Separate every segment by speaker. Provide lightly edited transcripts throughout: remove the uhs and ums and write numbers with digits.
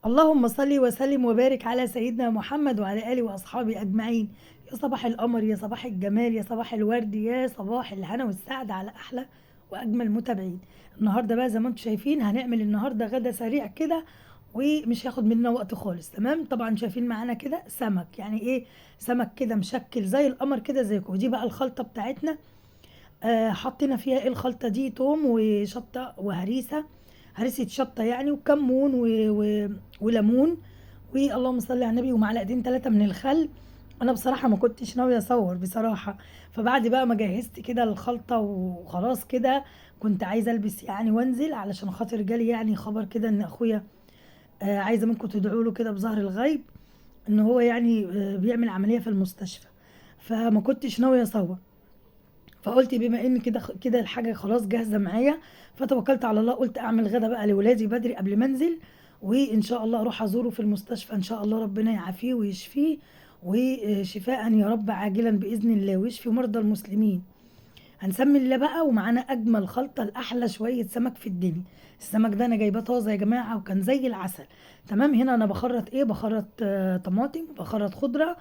Speaker 1: اللهم صل وسلم وبارك على سيدنا محمد وعلى آله وأصحابه أجمعين. يا صباح القمر، يا صباح الجمال، يا صباح الورد، يا صباح الهنا والسعد على أحلى وأجمل متابعين. النهارده بقى زي ما انتم شايفين هنعمل النهارده غدا سريع كده، ومش هياخد مننا وقت خالص. تمام، طبعا شايفين معانا كده سمك، يعني ايه؟ سمك كده مشكل زي القمر كده زيكم. ودي بقى الخلطة بتاعتنا. حطينا فيها ايه الخلطة دي؟ توم وشطة وهريسة، هريسة شطة يعني، وكمون وليمون، واللهم صل على النبي، ومعلقتين 3 من الخل. انا بصراحة ما كنتش ناوية اصور بصراحة، فبعد بقى ما جهزت كده الخلطة وخلاص كده كنت عايزة البس يعني وانزل، علشان خاطر جالي يعني خبر كده ان اخويا عايزة منكم تدعوا له كده بظهر الغيب، ان هو يعني بيعمل عملية في المستشفى. فما كنتش ناوية اصور، فقلت بما ان كده كده الحاجه خلاص جاهزه معايا، فتوكلت على الله. قلت اعمل غدا بقى لولادي بدري قبل ما انزل، وان شاء الله اروح ازوره في المستشفى. ان شاء الله ربنا يعافيه ويشفيه، وشفاء يا رب عاجلا باذن الله، ويشفي مرضى المسلمين. هنسمي الله بقى، ومعانا اجمل خلطه لاحلى شويه سمك في الدنيا. السمك ده انا جايباه طازه يا جماعه، وكان زي العسل. تمام، هنا انا بخرط ايه؟ بخرط طماطم، بخرط خضره،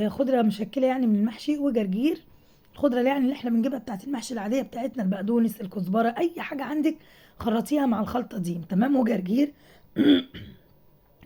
Speaker 1: خضره مشكله يعني من المحشي، وجرجير. الخضره اللي يعني اللي احنا بنجيبها بتاعت المحشي العاديه بتاعتنا، البقدونس، الكزبره، اي حاجه عندك خرطيها مع الخلطه دي. تمام، وجرجير.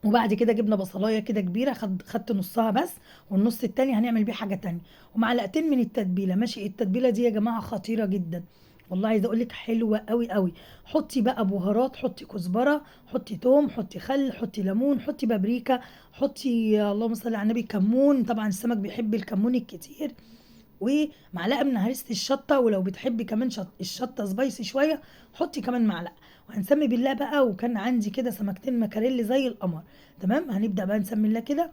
Speaker 1: وبعد كده جبنا بصلايه كده كبيره، خدت نصها بس، والنص التاني هنعمل بيه حاجه تانية. ومعلقتين من التتبيله. ماشي، التتبيله دي يا جماعه خطيره جدا، والله عايزه اقول لك حلوه قوي قوي. حطي بقى بهارات، حطي كزبره، حطي توم، حطي خل، حطي ليمون، حطي بابريكا، حطي اللهم صل على النبي كمون، طبعا السمك بيحب الكمون الكتير، ومعلقه من هريسه الشطه، ولو بتحبي كمان الشطه سبايسي شويه حطي كمان معلقه. وهنسمي بالله بقى. وكان عندي كده سمكتين مكاريلي زي القمر. تمام، هنبدا بقى نسمي الله كده،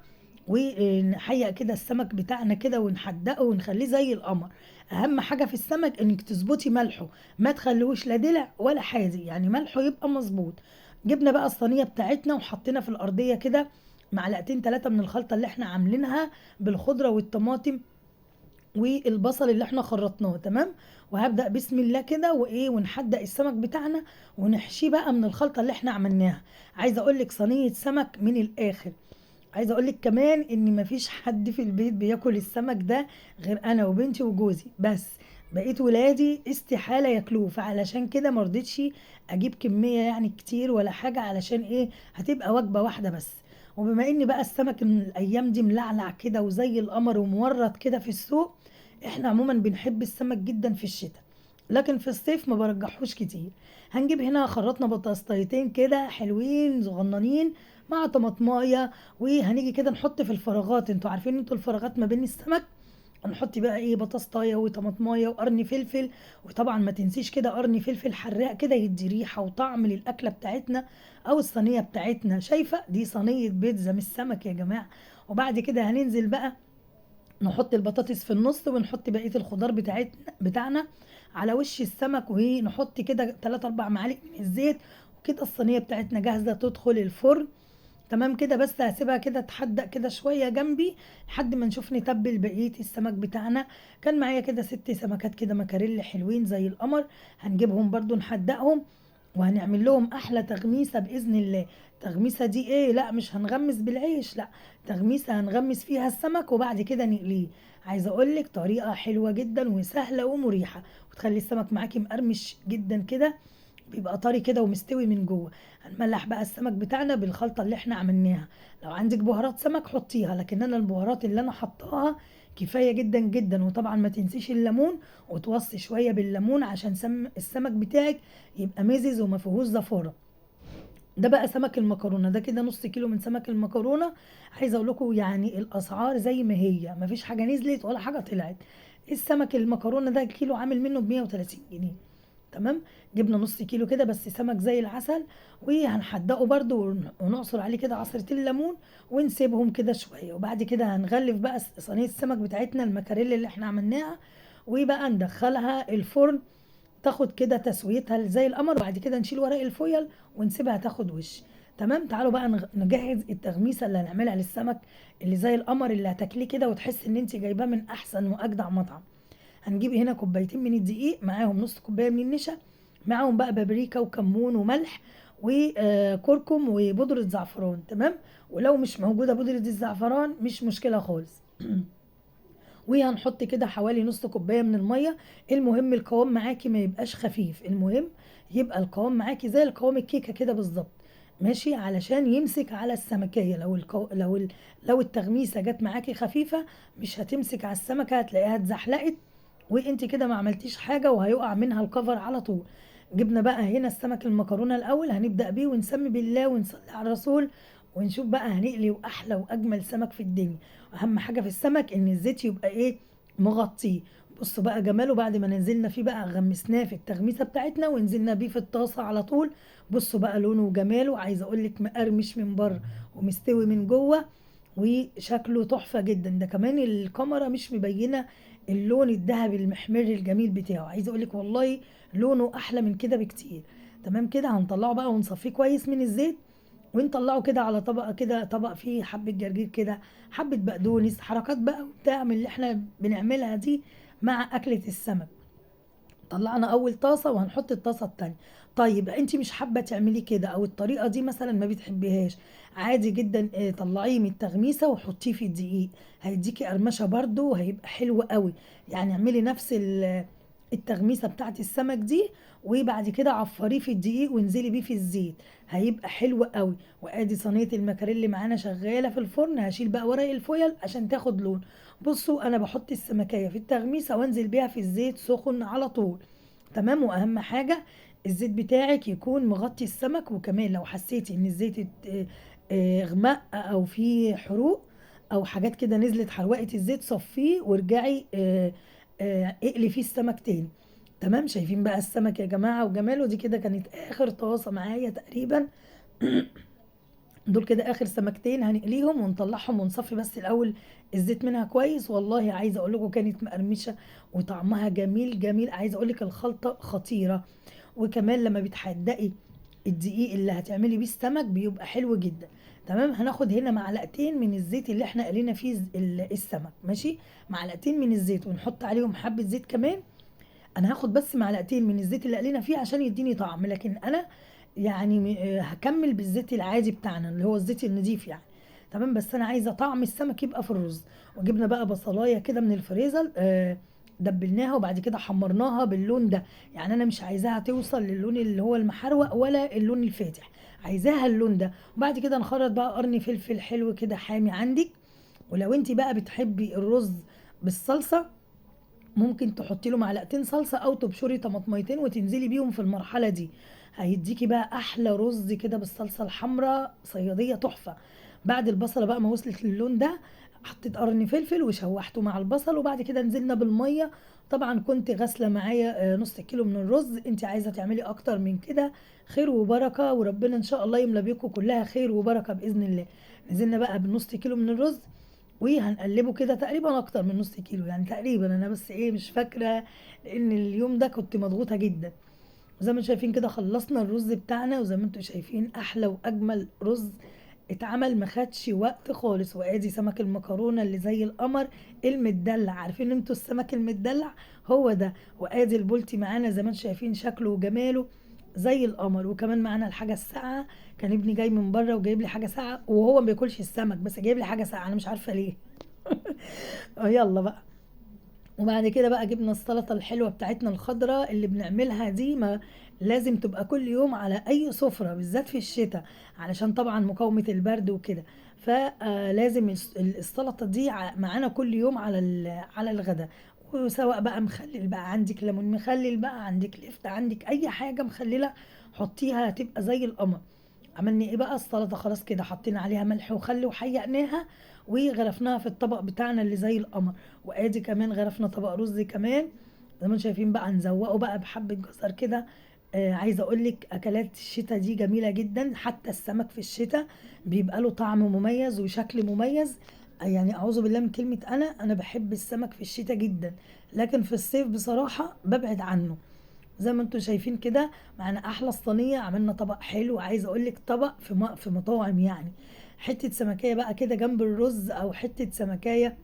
Speaker 1: ونحيق كده السمك بتاعنا كده، ونحدقه ونخليه زي القمر. اهم حاجه في السمك انك تظبطي ملحه، ما تخليهوش لا دلع ولا حادق، يعني ملحه يبقى مظبوط. جبنا بقى الصينيه بتاعتنا، وحطينا في الارضيه كده معلقتين 3 من الخلطه اللي احنا عاملينها بالخضره والطماطم والبصل اللي احنا خرطناه. تمام، وهبدأ بسم الله كده وايه، ونحدق السمك بتاعنا ونحشيه بقى من الخلطة اللي احنا عملناها. عايزه اقول لك صينية سمك من الاخر. عايزه اقول لك كمان ان مفيش حد في البيت بياكل السمك ده غير انا وبنتي وجوزي بس. بقيت ولادي استحالة ياكلوه، فعلشان كده مرضتش اجيب كمية يعني كتير ولا حاجة، علشان ايه؟ هتبقى وجبة واحدة بس. وبما ان بقى السمك من الايام دي ملعلع كده وزي القمر ومورد كده في السوق، احنا عموما بنحب السمك جدا في الشتاء، لكن في الصيف ما برجحوش كتير. هنجيب هنا خرطنا بطاطستين كده حلوين صغننين مع طماطمايه، وهنيجي كده نحط في الفراغات. انتوا عارفين انتوا الفراغات ما بين السمك، هنحط بقى ايه؟ بطاطايه وطماطمايه وقرن فلفل. وطبعا ما تنسيش كده قرن فلفل حراق كده، يدي ريحه وطعم للاكله بتاعتنا او الصينيه بتاعتنا. شايفه دي صينيه بيتزا مش سمك يا جماعه. وبعد كده هننزل بقى نحط البطاطس في النص، ونحط بقيه الخضار بتاعنا على وش السمك، ونحط كده 3 4 معالق من الزيت. وكده الصينيه بتاعتنا جاهزه تدخل الفرن. تمام كده، بس هسيبها كده تحدق كده شويه جنبي لحد ما نشوف نتبل بقيه السمك بتاعنا. كان معايا كده 6 سمكات كده مكاريل حلوين زي القمر، هنجيبهم برضو نحدقهم، وهنعمل لهم احلى تغميسه باذن الله. تغميسه دي ايه؟ لا مش هنغمس بالعيش، لا، تغميسه هنغمس فيها السمك وبعد كده نقليه. عايزه اقول لك طريقه حلوه جدا وسهله ومريحه، وتخلي السمك معاكي مقرمش جدا كده، بيبقى طري كده ومستوي من جوه. هنملح بقى السمك بتاعنا بالخلطه اللي احنا عملناها. لو عندك بهارات سمك حطيها، لكن انا البهارات اللي انا حطاها كفايه جدا جدا. وطبعا ما تنسيش الليمون، وتوصي شويه بالليمون عشان السمك بتاعك يبقى مزز وما فيهوش زفاره. ده بقى سمك المكرونه، ده كده نص كيلو من سمك المكرونه. عايزه اقول لكم يعني الاسعار زي ما هي، مفيش حاجه نزلت ولا حاجه طلعت. السمك المكرونه ده الكيلو عامل منه ب 130 جنيه. تمام، جبنا نص كيلو كده بس سمك زي العسل، وهنحدقه برده ونعصر عليه كده عصرتين ليمون، ونسيبهم كده شويه. وبعد كده هنغلف بقى صينيه السمك بتاعتنا المكاريل اللي احنا عملناها، وبقى ندخلها الفرن تاخد كده تسويتها زي القمر. وبعد كده نشيل ورق الفويل ونسيبها تاخد وش. تمام، تعالوا بقى نجهز التغميسه اللي هنعملها للسمك اللي زي القمر، اللي هتاكليه كده وتحس ان انت جايباه من احسن واجدع مطعم. هنجيب هنا كوبايتين من الدقيق، معاهم نص كوبايه من النشا، معاهم بقى بابريكا وكمون وملح وكركم وبودرة زعفران. تمام. ولو مش موجودة بودرة الزعفران مش مشكلة خالص. وهنحط كده حوالي نص كوبايه من الميه. المهم القوام معاكي ما يبقاش خفيف، المهم يبقى القوام معاكي زي القوام الكيكه كده بالظبط، ماشي، علشان يمسك على السمكيه. لو التغميسه جت معاكي خفيفه مش هتمسك على السمكه، هتلاقيها اتزحلقت وانت كده ما عملتيش حاجه وهيقع منها الكفر على طول. جبنا بقى هنا السمك المكرونه الاول، هنبدا بيه ونسمي بالله ونصلي على الرسول ونشوف بقى هنقلي احلى واجمل سمك في الدنيا. اهم حاجه في السمك ان الزيت يبقى ايه، مغطيه. بصوا بقى جماله بعد ما نزلنا فيه بقى، غمسناه في التغميسه بتاعتنا ونزلنا بيه في الطاسه على طول. بصوا بقى لونه وجماله، عايزه اقول لك مقرمش من بره ومستوي من جوه وشكله تحفه جدا. ده كمان الكاميرا مش مبينه اللون الذهبي المحمر الجميل بتاعه، عايزه اقول لك والله لونه احلى من كده بكتير. تمام كده، هنطلعه بقى ونصفيه كويس من الزيت ونطلعه كده على طبق، كده طبق فيه حبة جرجير كده، حبة بقدونس، حركات بقى وبتاع من اللي احنا بنعملها دي مع أكلة السمك. طلعنا أول طاسة وهنحط الطاسة التانية. طيب انت مش حابة تعملي كده أو الطريقة دي مثلا ما بتحبيهاش، عادي جدا، طلعيه من التغميسة وحطيه في الدقيق، هيديكي قرمشة برضو وهيبقى حلو قوي. يعني اعملي نفس التغميسة بتاعت السمك دي، وبعد كده عفريه في الدقيق وانزلي بيه في الزيت، هيبقى حلو قوي. وادي صينيه المكاريلي معانا شغاله في الفرن، هشيل بقى ورق الفويل عشان تاخد لون. بصوا انا بحط السمكيه في التغميسه وانزل بيها في الزيت سخن على طول. تمام. واهم حاجه الزيت بتاعك يكون مغطي السمك، وكمان لو حسيتي ان الزيت غمق او فيه حروق او حاجات كده نزلت حروقه الزيت، صفيه وارجعي اقلي فيه السمك تاني. تمام. شايفين بقى السمك يا جماعه وجماله؟ دي كده كانت اخر طاسه معايا تقريبا. دول كده اخر سمكتين هنقليهم ونطلعهم ونصفي بس الاول الزيت منها كويس. والله عايزه اقول لكم كانت مقرمشه وطعمها جميل جميل، عايزه اقول لك الخلطه خطيره. وكمان لما بتحدقي الدقيق اللي هتعملي بيه السمك بيبقى حلو جدا. تمام. هناخد هنا معلقتين من الزيت اللي احنا قلينا فيه السمك، ماشي، معلقتين من الزيت ونحط عليهم حبه زيت كمان. انا هاخد بس معلقتين من الزيت اللي قلينا فيه عشان يديني طعم، لكن انا يعني هكمل بالزيت العادي بتاعنا اللي هو الزيت النضيف يعني. تمام. بس انا عايزه طعم السمك يبقى في الرز. وجبنا بقى بصلايه كده من الفريزر، دبلناها وبعد كده حمرناها باللون ده. يعني انا مش عايزاها توصل للون اللي هو المحروق ولا اللون الفاتح، عايزاها اللون ده. وبعد كده نخرط بقى قرن فلفل حلو كده حامي عندك. ولو انت بقى بتحبي الرز بالصلصه ممكن تحطي له معلقتين صلصه او تبشري طماطميتين وتنزلي بيهم في المرحله دي، هيديكي بقى احلى رز كده بالصلصه الحمراء صياديه تحفه. بعد البصله بقى ما وصلت للون ده حطيت قرن فلفل وشوحته مع البصل، وبعد كده نزلنا بالميه. طبعا كنت غاسله معايا نص كيلو من الرز، انت عايزه تعملي اكتر من كده خير وبركه، وربنا ان شاء الله يملى بيكم كلها خير وبركه باذن الله. نزلنا بقى بنص كيلو من الرز وهنقلبه كده تقريبا اكتر من نص كيلو يعني تقريبا، انا بس ايه مش فاكره لان اليوم ده كنت مضغوطه جدا. وزي ما انتم شايفين كده خلصنا الرز بتاعنا، وزي ما انتم شايفين احلى واجمل رز اتعمل، ما خدش وقت خالص. وادي سمك المكرونه اللي زي القمر المدلع، عارفين انتوا السمك المدلع هو ده. وادي البولتي معانا زي ما انتم شايفين شكله وجماله زي القمر. وكمان معانا الحاجه الساقعه، كان ابني جاي من بره وجايب لي حاجه ساقعه وهو ما بياكلش السمك بس جايب لي حاجه ساقعه، انا مش عارفه ليه. يلا بقى. وبعد كده بقى جبنا السلطة الحلوة بتاعتنا الخضراء اللي بنعملها دي، ما لازم تبقى كل يوم على أي سفرة بالذات في الشتاء علشان طبعا مقاومة البرد وكده. فلازم السلطة دي معانا كل يوم على الغدا. وسواء بقى مخلل بقى عندك ليمون مخلل بقى عندك لفت عندك أي حاجة مخللة حطيها هتبقى زي القمر. عملنا ايه بقى؟ السلطه خلاص كده حطينا عليها ملح وخل وحيقناها وغرفناها في الطبق بتاعنا اللي زي القمر. وادي كمان غرفنا طبق رز كمان زي ما انتم شايفين بقى، نزوقه بقى بحبه جزر كده. عايزه اقول لك اكلات الشتاء دي جميله جدا، حتى السمك في الشتاء بيبقى له طعم مميز وشكل مميز. يعني اعوذ بالله من كلمه، انا بحب السمك في الشتاء جدا، لكن في الصيف بصراحه ببعد عنه. زي ما انتم شايفين كده معانا احلى صينيه، عملنا طبق حلو، عايزه اقول لك طبق في مطاعم يعني. حته سمكيه بقى كده جنب الرز او حته سمكيه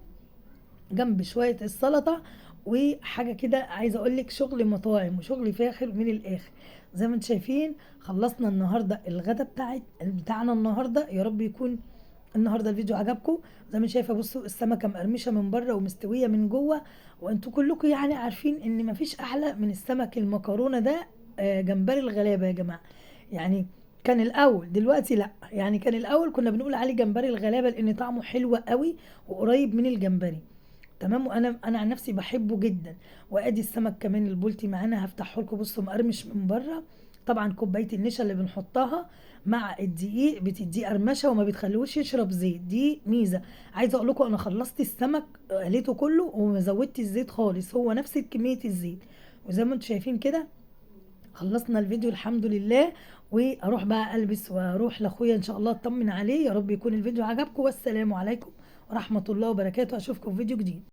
Speaker 1: جنب شويه السلطه وحاجه كده عايزه اقول لك شغل مطاعم وشغل فاخر من الاخر. زي ما انتم شايفين خلصنا النهارده الغدا بتاعنا النهارده. يا رب يكون النهارده الفيديو عجبكم. زي ما شايفه بصوا السمكه مقرمشه من بره ومستويه من جوه، وانتوا كلكم يعني عارفين ان مفيش احلى من السمك المكرونه ده. جمبري الغلابه يا جماعه. يعني كان الاول، دلوقتي لا، يعني كان الاول كنا بنقول عليه جمبري الغلابه لان طعمه حلو قوي وقريب من الجمبري. تمام. وانا عن نفسي بحبه جدا. وادي السمك كمان البولتي معانا هفتحه لكم بصوا مقرمش من بره. طبعا كوبايه النشا اللي بنحطها مع الدقيق بتديه قرمشه وما بتخلوش يشرب زيت، دي ميزه. عايزه اقول لكم انا خلصت السمك قليته كله وما زودتش الزيت خالص، هو نفس كميه الزيت. وزي ما انتم شايفين كده خلصنا الفيديو الحمد لله. واروح بقى البس واروح لاخويا ان شاء الله اطمن عليه. يا رب يكون الفيديو عجبكم، والسلام عليكم ورحمه الله وبركاته. اشوفكم في فيديو جديد.